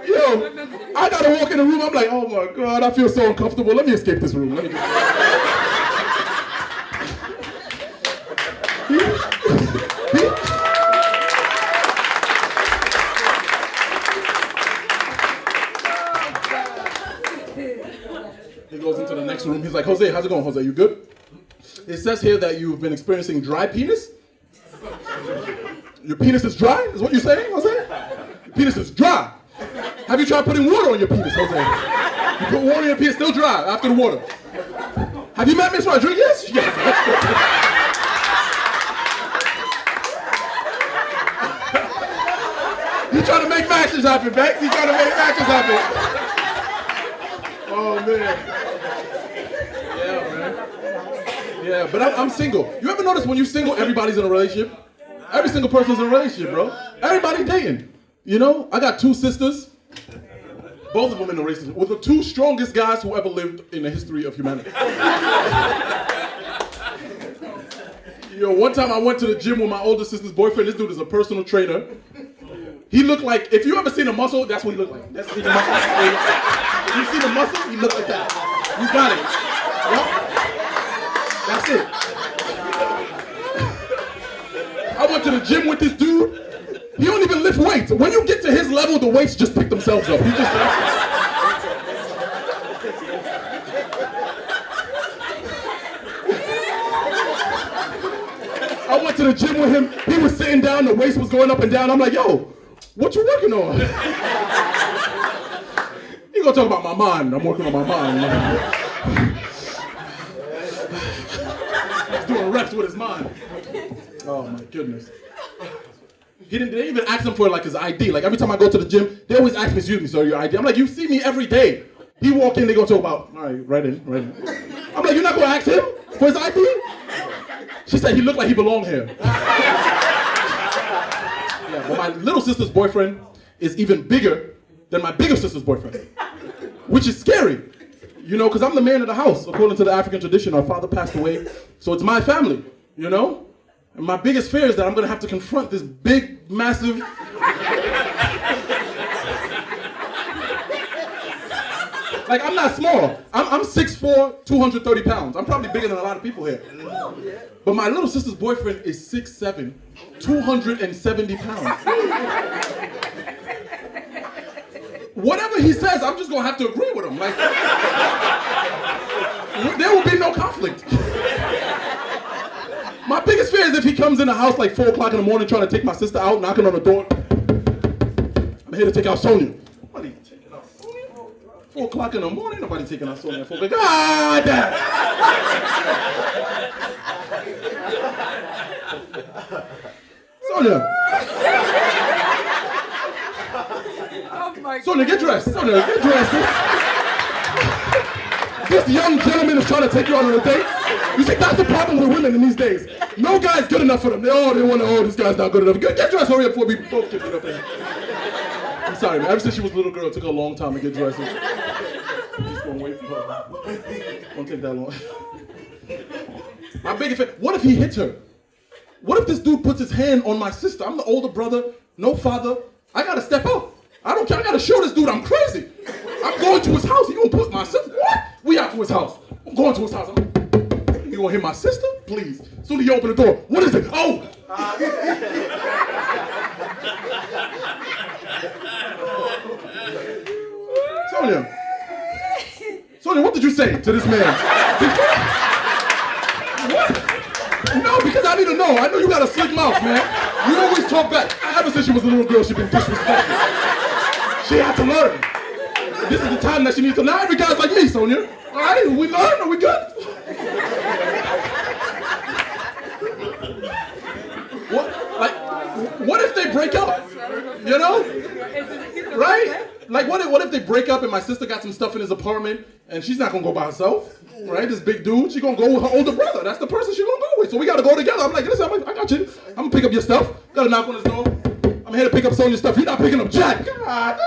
Yo, I gotta walk in the room, I'm like, oh my God, I feel so uncomfortable. Let me escape this room. He goes into the next room. He's like, Jose, how's it going, Jose? You good? It says here that you've been experiencing dry penis. Your penis is dry? Is what you're saying, Jose? Your penis is dry. Have you tried putting water on your penis, Jose? You put water on your penis, still dry after the water. Have you met Miss Rodriguez? Yeah. You trying to make matches happen, Bex? You trying to make matches happen? Oh, man. Yeah, man. Yeah, but I'm single. You ever notice when you're single, everybody's in a relationship? Every single person's in a relationship, bro. Everybody dating. You know, I got 2 sisters. Both of them in a relationship. With the 2 strongest guys who ever lived in the history of humanity. Yo, one time I went to the gym with my older sister's boyfriend. This dude is a personal trainer. He looked like, if you ever seen a muscle, that's what he looked like. That's the muscle. If you see the muscle, he looked like that. You got it. Yep. That's it. I went to the gym with this dude. He don't even lift weights. When you get to his level, the weights just pick themselves up. I went to the gym with him. He was sitting down. The weights was going up and down. I'm like, yo, what you working on? He gonna talk about my mind. I'm working on my mind. He's doing reps with his mind. Oh my goodness. They didn't even ask him for his ID. Like every time I go to the gym, they always ask me, excuse me, sir, your ID. I'm like, you see me every day. He walk in, they gonna talk about, all right, right in. I'm like, you're not gonna ask him for his ID? She said he looked like he belonged here. Yeah, but my little sister's boyfriend is even bigger than my bigger sister's boyfriend, which is scary. You know, because I'm the man of the house. According to the African tradition, our father passed away, so it's my family, you know? And my biggest fear is that I'm gonna have to confront this big, massive... Like, I'm not small. I'm 6'4", 230 pounds. I'm probably bigger than a lot of people here. But my little sister's boyfriend is 6'7", 270 pounds. Whatever he says, I'm just gonna have to agree with him. Like, there will be no conflict. My biggest fear is if he comes in the house like 4 o'clock in the morning trying to take my sister out, knocking on the door. I'm here to take out Sonia. Nobody taking out Sonia? 4 o'clock in the morning, nobody taking out Sonia. 4 o'clock. God damn! Sonia. Oh my Sonia, get dressed. Sonia, get dressed. This young gentleman is trying to take you out on a date. You see, that's the problem with women in these days. No guy's good enough for them. They want to, this guy's not good enough. Get dressed, hurry up before we both get up there. I'm sorry, man. Ever since she was a little girl, it took her a long time to get dressed. Just gonna wait for her. Won't take that long. My biggest fan. What if he hits her? What if this dude puts his hand on my sister? I'm the older brother, no father. I gotta step up. I don't care. I gotta show this dude I'm crazy. I'm going to his house. He gonna put my sister. What? We out to his house. I'm going to his house. You gonna hit my sister? Please. As soon as you open the door, what is it? Oh! Sonia, what did you say to this man? What? No, because I need to know. I know you got a slick mouth, man. You always talk back. Ever since she was a little girl, she's been disrespected. She had to learn. This is the time that she needs to. Now every guy's like me, Sonia. All right, we learn. Are we good? What if they break up? You know? Right? Like what if they break up and my sister got some stuff in his apartment and she's not gonna go by herself? Right? This big dude, she's gonna go with her older brother. That's the person she's gonna go with. So we gotta go together. I'm like, listen, I got you. I'm gonna pick up your stuff. Gotta knock on his door. I'm here to pick up Sonia's stuff. You're not picking up Jack. God.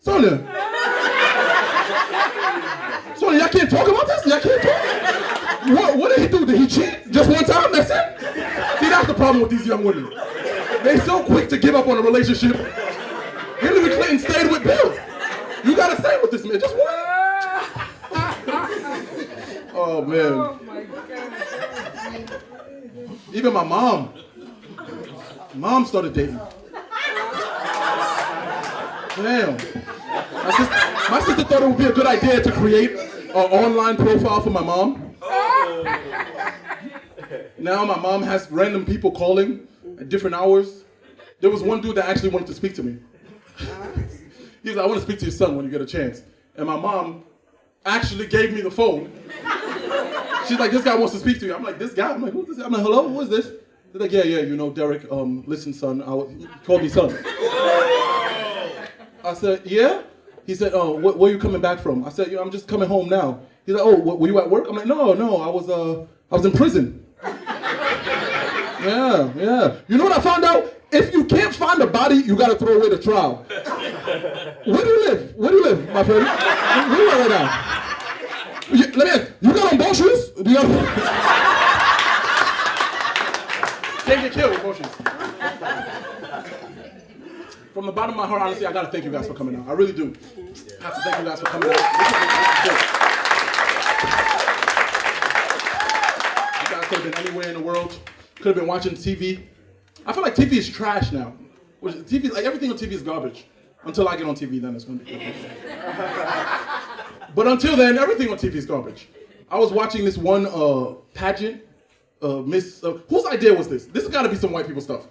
Sonia, y'all can't talk about this? Y'all can't talk? What did he do? Did he cheat? Just one time? That's it? See, that's the problem with these young women. They're so quick to give up on a relationship. Hillary Clinton stayed with Bill. You gotta stay with this man. Just one. Oh, man. Oh my God. Even my mom. Mom started dating. Damn. My sister thought it would be a good idea to create an online profile for my mom. Now my mom has random people calling at different hours. There was one dude that actually wanted to speak to me. He was like, I want to speak to your son when you get a chance. And my mom actually gave me the phone. She's like, this guy wants to speak to you. I'm like, this guy? I'm like, who's this? I'm like, hello, who is this? They're like, yeah, you know, Derek, listen, son, he called me son. I said, yeah? He said, oh, where are you coming back from? I said, I'm just coming home now. He's like, oh, were you at work? I'm like, no, I was in prison. Yeah. You know what I found out? If you can't find a body, you gotta throw away the trial. Where do you live? My friend? Where do you live right now? Let me ask, you got on ball shoes? Do you have... Can't get killed with ball shoes. From the bottom of my heart, honestly, I gotta thank you guys for coming out. I really do. I have to thank you guys for coming out. You guys could have been anywhere in the world. Could have been watching TV. I feel like TV is trash now. TV, like everything on TV is garbage. Until I get on TV, then it's gonna be good. But until then, everything on TV is garbage. I was watching this one pageant. Whose idea was this? This has got to be some white people stuff.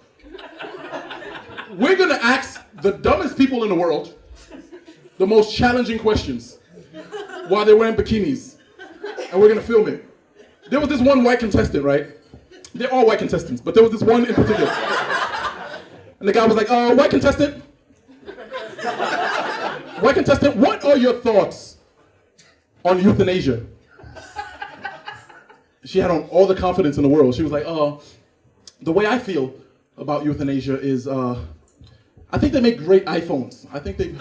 We're gonna ask the dumbest people in the world the most challenging questions while they're wearing bikinis, and we're gonna film it. There was this one white contestant, right? They're all white contestants, but there was this one in particular. And the guy was like, white contestant, what are your thoughts on euthanasia? She had on all the confidence in the world. She was like, the way I feel about euthanasia is, I think they make great iPhones. I think they...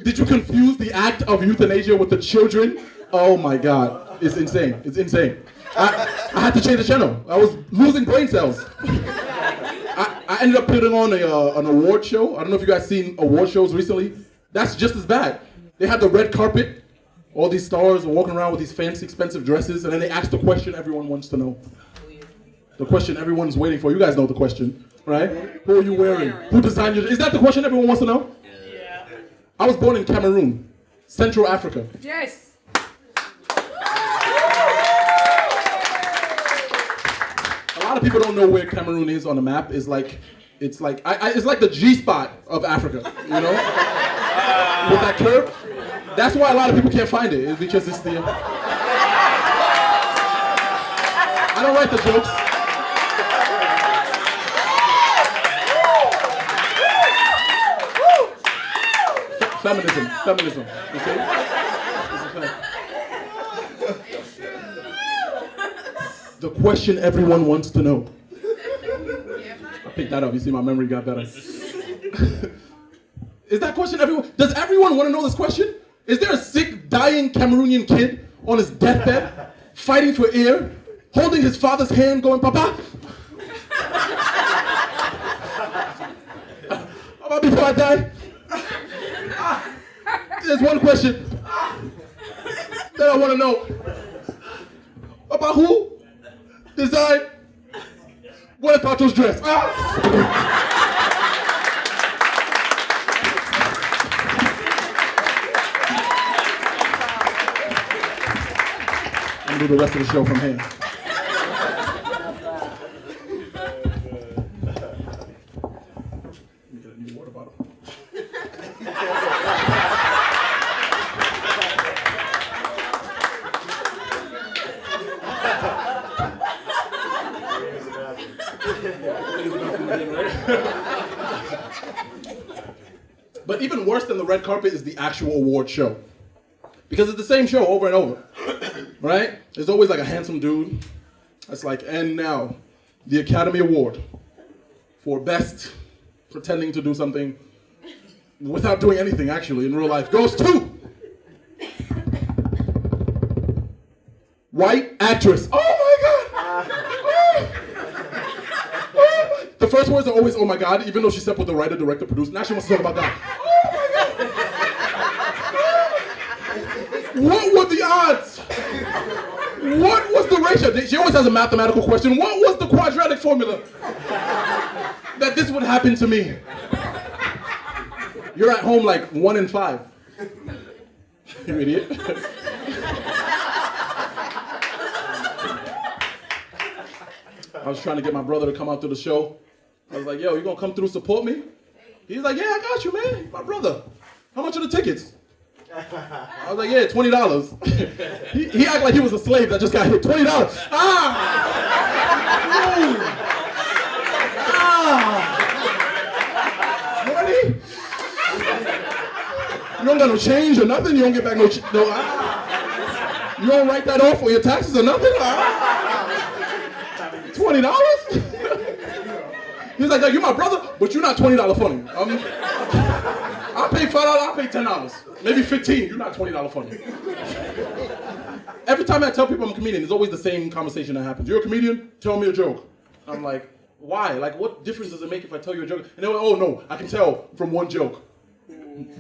Did you confuse the act of euthanasia with the children? Oh my God, it's insane, it's insane. I had to change the channel. I was losing brain cells. I ended up putting on an award show. I don't know if you guys seen award shows recently. That's just as bad. They had the red carpet. All these stars are walking around with these fancy, expensive dresses, and then they ask the question everyone wants to know. The question everyone's waiting for. You guys know the question, right? Who are you wearing? Who designed your... Is that the question everyone wants to know? Yeah. I was born in Cameroon, Central Africa. Yes. A lot of people don't know where Cameroon is on the map. It's like the G spot of Africa, you know? With that curve. That's why a lot of people can't find it, is because it's the... I don't write the jokes. Feminism, you see? It's a fact. The question everyone wants to know. I picked that up, you see my memory got better. Is that question everyone, does everyone want to know this question? Is there a sick, dying Cameroonian kid on his deathbed, fighting for air, holding his father's hand going, Papa? Papa, before I die? There's one question that I want to know. About who designed Gwyneth Paltrow's dress? I'm gonna do the rest of the show from here. Need a water bottle. But even worse than the red carpet is the actual award show. Because it's the same show over and over, right? There's always like a handsome dude that's like, and now, the Academy Award for best pretending to do something without doing anything actually in real life goes to white actress. Oh my God! The first words are always, oh my God, even though she slept with the writer, director, producer. Now she wants to talk about that. What were the odds? What was the ratio? She always has a mathematical question. What was the quadratic formula that this would happen to me? You're at home like 1 in 5. You idiot. I was trying to get my brother to come out to the show. I was like, yo, you gonna come through support me? He's like, yeah, I got you, man. My brother. How much are the tickets? I was like, yeah, $20. he acted like he was a slave that just got hit. $20. $20? You don't got no change or nothing? You don't get back no, you don't write that off for your taxes or nothing? $20? He's like, you're my brother, but you're not $20 funny. I'll pay $5, I'll pay $10. Maybe $15, you're not $20 funny. Every time I tell people I'm a comedian, there's always the same conversation that happens. You're a comedian? Tell me a joke. I'm like, why? Like, what difference does it make if I tell you a joke? And they're like, oh no, I can tell from one joke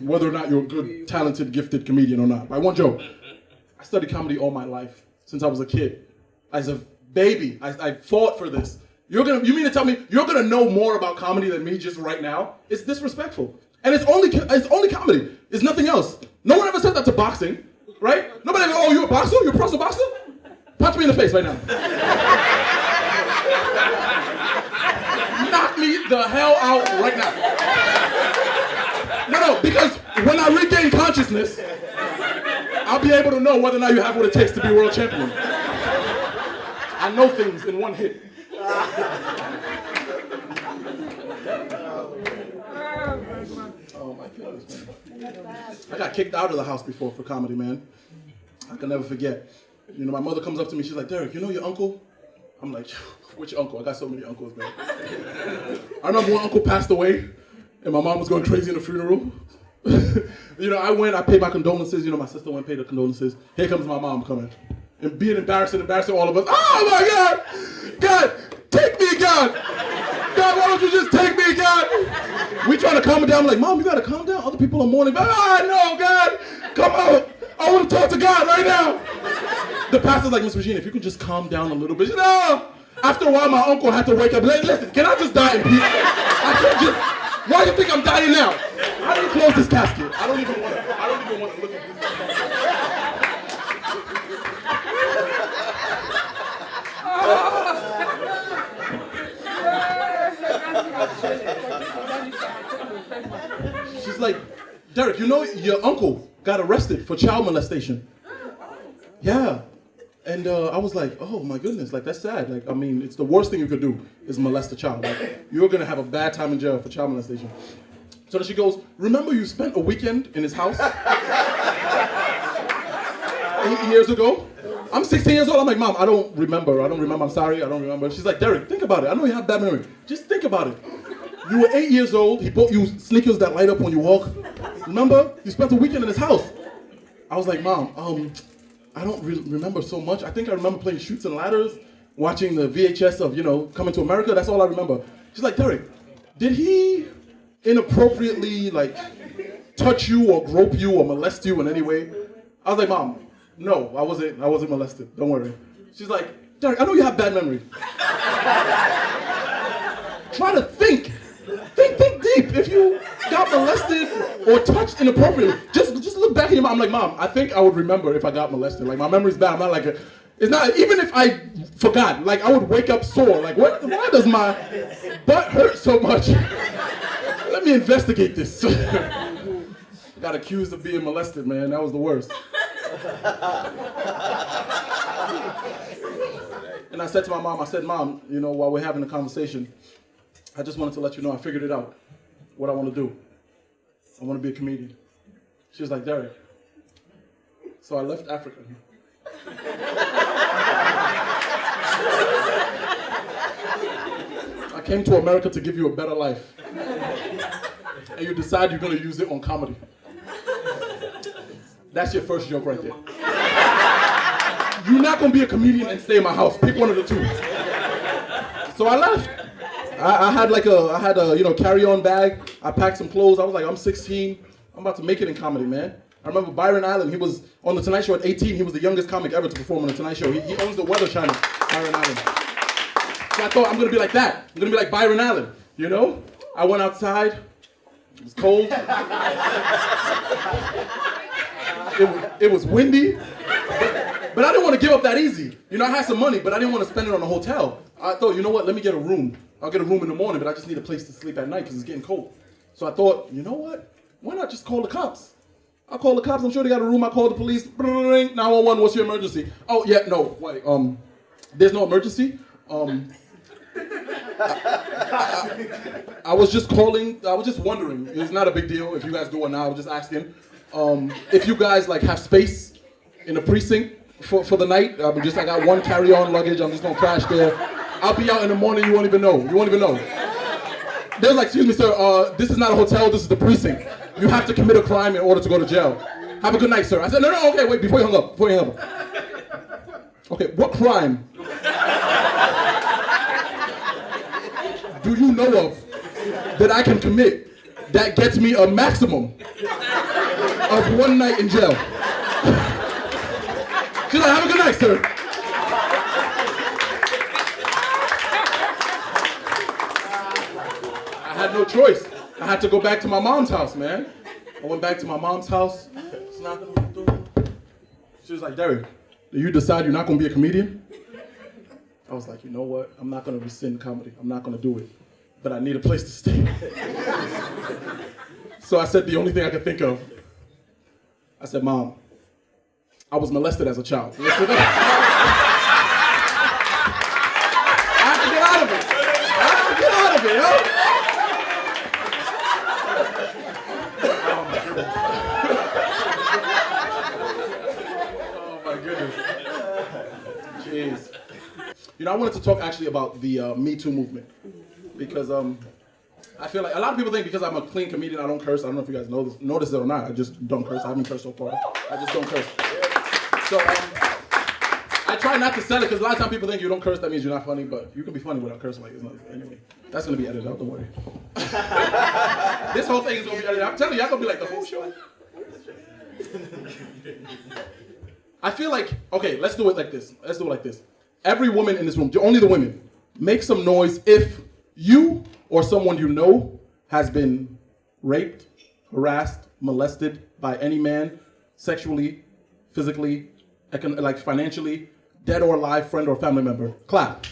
whether or not you're a good, talented, gifted comedian or not. By one joke. I studied comedy all my life, since I was a kid. As a baby, I fought for this. You mean to tell me you're gonna know more about comedy than me just right now? It's disrespectful. And it's only comedy. It's nothing else. No one ever said that to boxing, right? Nobody ever, oh, you're a boxer? You're a professional boxer? Punch me in the face right now. Knock me the hell out right now. No, because when I regain consciousness, I'll be able to know whether or not you have what it takes to be world champion. I know things in one hit. Oh my goodness, man. I got kicked out of the house before for comedy, man. I can never forget. You know, my mother comes up to me, she's like, Derek, you know your uncle? I'm like, which uncle? I got so many uncles, man. I remember one uncle passed away, and my mom was going crazy in the funeral. You know, I went, I paid my condolences. You know, my sister went and paid the condolences. Here comes my mom coming. And being embarrassing all of us. Oh my God! God, take me, God! God, why don't you just take me, God? We trying to calm her down. I'm like, Mom, you gotta calm down. Other people are mourning. No, God! Come out! I want to talk to God right now! The pastor's like, Miss Regina, if you could just calm down a little bit. You know, after a while, my uncle had to wake up. Like, listen, can I just die in peace? I can't just. Why do you think I'm dying now? How do you close this casket? I don't even want to look at this. She's like, Derek, you know your uncle got arrested for child molestation. Yeah. And I was like, oh my goodness, like that's sad. Like, I mean, it's the worst thing you could do is molest a child. Like, you're gonna have a bad time in jail for child molestation. So then she goes, remember you spent a weekend in his house 8 years ago? I'm 16 years old. I'm like, Mom, I don't remember. I'm sorry. I don't remember. She's like, Derek, think about it. I know you have bad memory. Just think about it. You were 8 years old. He bought you sneakers that light up when you walk. Remember? You spent a weekend in his house. I was like, Mom, I don't remember so much. I think I remember playing Chutes and Ladders, watching the VHS of, Coming to America. That's all I remember. She's like, Derek, did he inappropriately, like, touch you or grope you or molest you in any way? I was like, Mom, no, I wasn't molested. Don't worry. She's like, Derek, I know you have bad memory. Try to think. Think deep. If you got molested or touched inappropriately, just look back at your mom. I'm like, Mom, I think I would remember if I got molested. Like, my memory's bad. I'm not like it's not, even if I forgot, like, I would wake up sore. Like, why does my butt hurt so much? Let me investigate this. Got accused of being molested, man. That was the worst. And I said to my mom, Mom, while we're having a conversation, I just wanted to let you know I figured it out, what I want to do. I want to be a comedian. She was like, Derek. So I left Africa. I came to America to give you a better life. And you decide you're going to use it on comedy. That's your first joke right there. You're not going to be a comedian and stay in my house. Pick one of the two. So I left. I had a carry-on bag. I packed some clothes. I was like, I'm 16. I'm about to make it in comedy, man. I remember Byron Allen. He was on The Tonight Show at 18. He was the youngest comic ever to perform on The Tonight Show. He owns the Weather Channel, Byron Allen. So I thought, I'm going to be like that. I'm going to be like Byron Allen, I went outside. It was cold. It was windy. But I didn't want to give up that easy. I had some money, but I didn't want to spend it on a hotel. I thought, you know what, let me get a room. I'll get a room in the morning, but I just need a place to sleep at night because it's getting cold. So I thought, you know what, why not just call the cops? I'll call the cops, I'm sure they got a room. I call the police, 911, what's your emergency? Oh, yeah, no, wait, there's no emergency. I was just calling, I was just wondering, it's not a big deal if you guys do it now, I was just asking, if you guys have space in the precinct for the night. I got one carry-on luggage, I'm just gonna crash there. I'll be out in the morning, you won't even know. They're like, excuse me, sir, this is not a hotel, this is the precinct. You have to commit a crime in order to go to jail. Have a good night, sir. I said, no, okay, wait, before you hung up. Okay, what crime do you know of that I can commit that gets me a maximum of 1 night in jail? She's like, have a good night, sir. I had no choice. I had to go back to my mom's house, man. I went back to my mom's house. It's knocking on the door. She was like, Derek, did you decide you're not going to be a comedian? I was like, you know what? I'm not going to rescind comedy. I'm not going to do it. But I need a place to stay. So I said the only thing I could think of. I said, Mom, I was molested as a child. I have to get out of it. Yo. Oh my goodness. Jeez. I wanted to talk actually about the Me Too movement. Because I feel like a lot of people think because I'm a clean comedian, I don't curse. I don't know if you guys notice it or not. I just don't curse. I haven't cursed so far. I just don't curse. So I try not to sell it because a lot of times people think you don't curse, that means you're not funny. But you can be funny without cursing. Like, it's not, anyway, that's going to be edited out, don't worry. This whole thing is going to be edited out. I'm telling you, y'all going to be like the whole show. I feel like, okay, let's do it like this. Every woman in this room, only the women, make some noise if you or someone you know has been raped, harassed, molested by any man, sexually, physically, financially, dead or alive, friend or family member. Clap.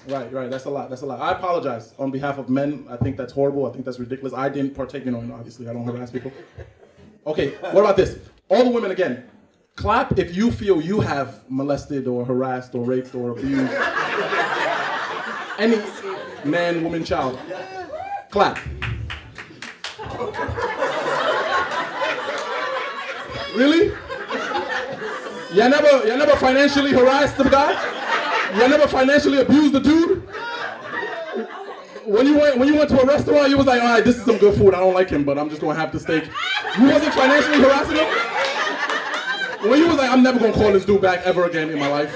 Right. That's a lot. I apologize on behalf of men. I think that's horrible. I think that's ridiculous. I didn't partake in it, obviously. I don't harass people. Okay, what about this? All the women again. Clap if you feel you have molested or harassed or raped or abused any man, woman, child. Clap. Really? You never financially harassed the guy? You never financially abused the dude? When you went to a restaurant, you was like, all right, this is some good food. I don't like him, but I'm just gonna have the steak. You wasn't financially harassing him? When you was like, I'm never gonna call this dude back ever again in my life.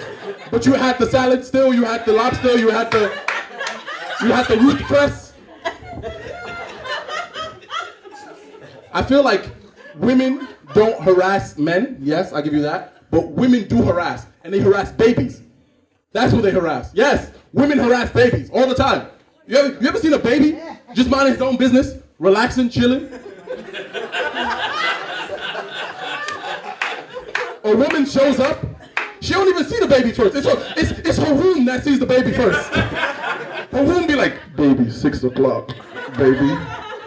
But you had the salad still, you had the lobster, you had the Ruth Press. I feel like women don't harass men. Yes, I give you that. But women do harass, and they harass babies. That's what they harass. Yes, women harass babies all the time. You ever seen a baby just minding his own business, relaxing, chilling? A woman shows up, she don't even see the baby first. It's her womb that sees the baby first. Her womb be like, baby, 6 o'clock. Baby,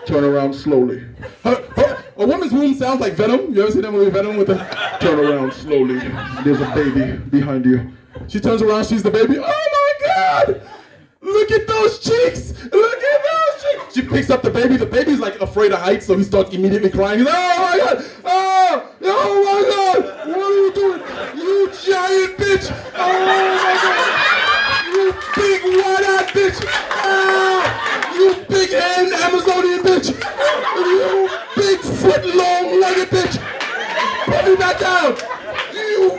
turn around slowly. A woman's womb sounds like Venom. You ever seen that movie Venom with the turn around slowly. There's a baby behind you. She turns around, sees the baby. Oh my God! Look at those cheeks! Look at those cheeks! She picks up the baby. The baby's like afraid of heights, so he starts immediately crying. He's like, oh my God! Oh my God! What are you doing? You giant bitch! Oh my God! You big wide-eyed bitch! You big hand Amazonian bitch! You big foot long legged bitch! Put me back down! You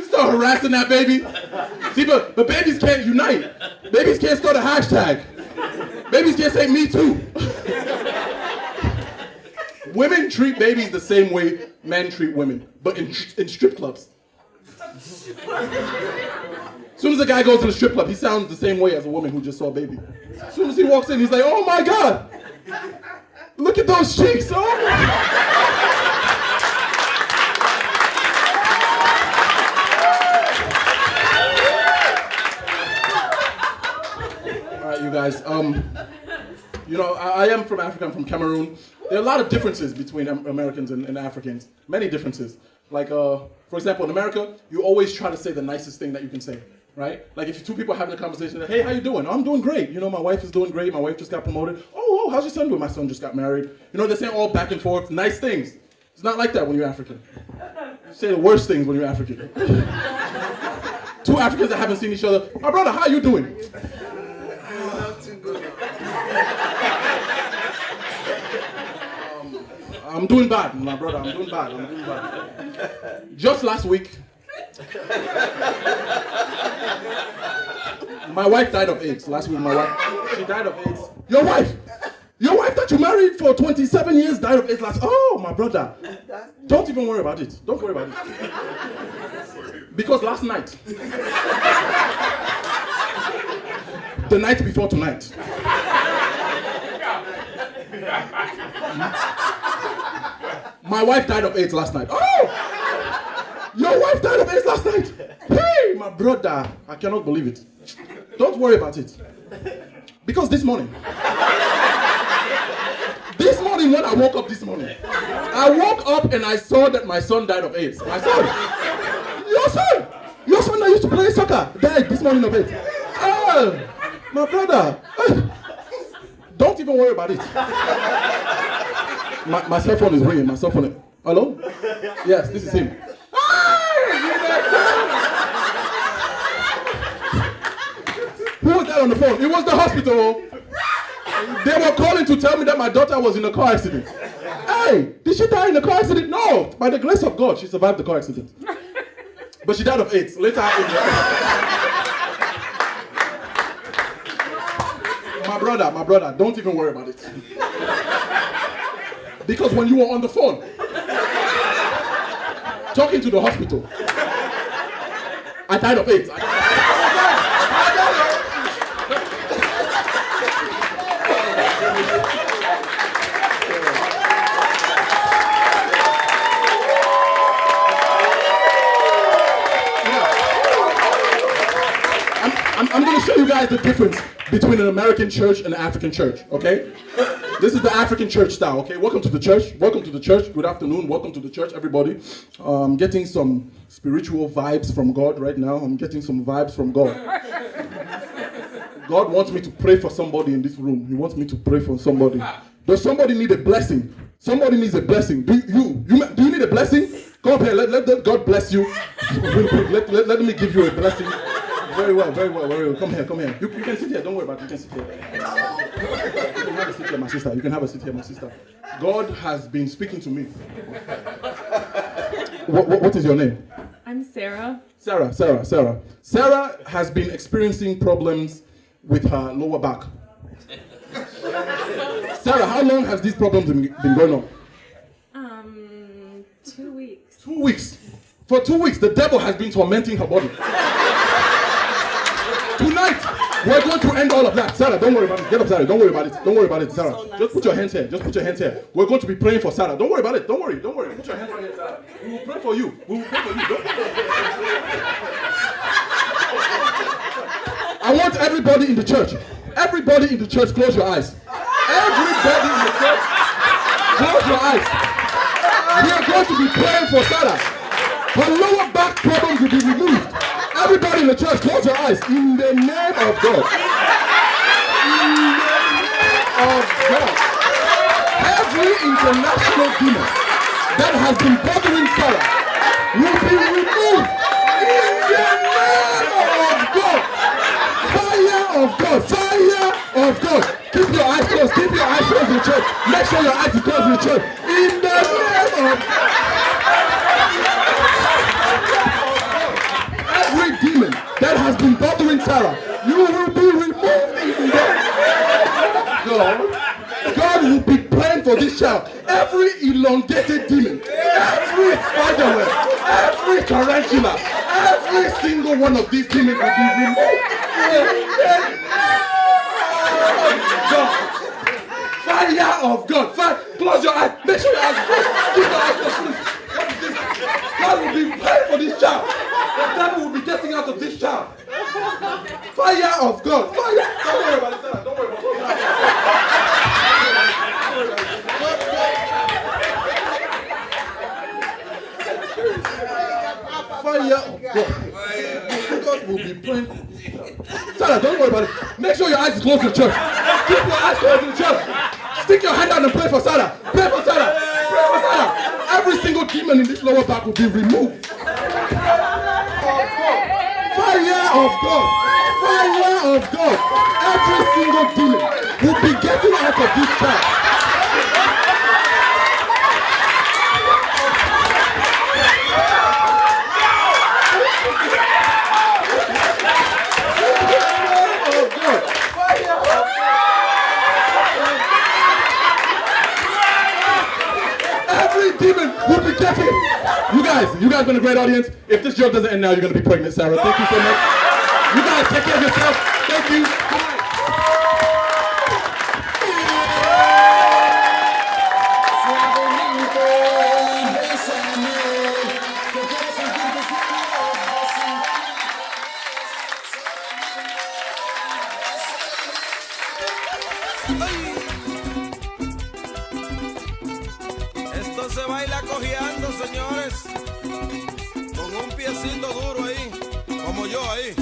start harassing that baby. See, but babies can't unite. Babies can't start a hashtag. Babies can't say me too. Women treat babies the same way men treat women, but in strip clubs. As soon as a guy goes to the strip club, he sounds the same way as a woman who just saw a baby. As soon as he walks in, he's like, oh my God, look at those cheeks. Oh my. All right, you guys. I am from Africa. I'm from Cameroon. There are a lot of differences between Americans and Africans. Many differences. Like, for example, in America, you always try to say the nicest thing that you can say, right? Like, if two people are having a conversation, like, hey, how you doing? I'm doing great. You know, my wife is doing great. My wife just got promoted. Oh, how's your son doing? My son just got married. You know, they're saying all back and forth, nice things. It's not like that when you're African. You say the worst things when you're African. Two Africans that haven't seen each other. My brother, how you doing? I'm doing bad, my brother. I'm doing bad. Just last week, my wife died of AIDS. Last week, she died of AIDS. Your wife that you married for 27 years died of AIDS last. Oh, my brother. Don't even worry about it. Don't worry about it. Because last night, the night before tonight, my wife died of AIDS last night. Oh! Your wife died of AIDS last night? Hey, my brother. I cannot believe it. Don't worry about it. Because this morning when I woke up this morning, I woke up and I saw that my son died of AIDS. My son. Your son that used to play soccer died this morning of AIDS. Oh, my brother. Don't even worry about it. My cell phone is ringing. My cell phone. Hello? Yes, this is him. Who was that on the phone? It was the hospital. They were calling to tell me that my daughter was in a car accident. Hey, did she die in a car accident? No. By the grace of God, she survived the car accident. But she died of AIDS. Later My brother, don't even worry about it. Because when you were on the phone, talking to the hospital, I died of AIDS. guys the difference between an American church and an African church, okay? This is the African church style, okay? Welcome to the church. Welcome to the church. Good afternoon. Welcome to the church, everybody. I'm getting some spiritual vibes from God right now. I'm getting some vibes from God. God wants me to pray for somebody in this room. He wants me to pray for somebody. Does somebody need a blessing? Somebody needs a blessing. Do you need a blessing? Come up here. Let God bless you. Real quick. Let me give you a blessing. Very well. Come here. You can sit here. Don't worry about it. You can sit here. You can have a seat here, my sister. You can have a seat here, my sister. God has been speaking to me. What is your name? I'm Sarah. Sarah. Sarah has been experiencing problems with her lower back. Sarah, how long has these problems been going on? 2 weeks. 2 weeks. For 2 weeks, the devil has been tormenting her body. Tonight, we're going to end all of that. Sarah, don't worry about it. Get up, Sarah. Don't worry about it. Sarah. Just put your hands here. We're going to be praying for Sarah. Don't worry about it. Don't worry. Put your hands right here, Sarah. We will pray for you. I want everybody in the church. Everybody in the church, close your eyes. Everybody in the church, close your eyes. We are going to be praying for Sarah. Her lower back problems will be removed. Everybody in the church, close your eyes. In the name of God. In the name of God. Every international demon that has been bothering Sarah will be removed. In the name of God. Fire of God. Fire of God. Keep your eyes closed. Keep your eyes closed in the church. Make sure your eyes are closed in the church. In the name of God. Every demon that has been bothering Sarah, you will be removed in the God will be praying for this child. Every elongated demon, every spiderweb, every tarantula, every single one of these demons will be removed. Fire of God. Fire. Close your eyes. Make sure your eyes are closed. Keep your eyes closed, please. What is this? God will be praying for this child. The devil will be getting out of this child. Fire of God. Fire. Don't worry about it, Sarah. Don't worry about it. Fire of God. God will be praying. Sarah, don't worry about it. Make sure your eyes are closed to the church. Keep your eyes closed to the church. Stick your hand out and pray for Sarah. Pray for Sarah. Pray for Sarah. Every single demon in this lower back will be removed. Fire of God. Fire of God. Every single demon will be getting out of this child. Demon will be getting. You guys been a great audience. If this joke doesn't end now, you're gonna be pregnant, Sarah. Thank you so much. You guys take care of yourself. Thank you. Bye. Esto se baila cojeando, señores, con un piecito duro ahí, como yo ahí.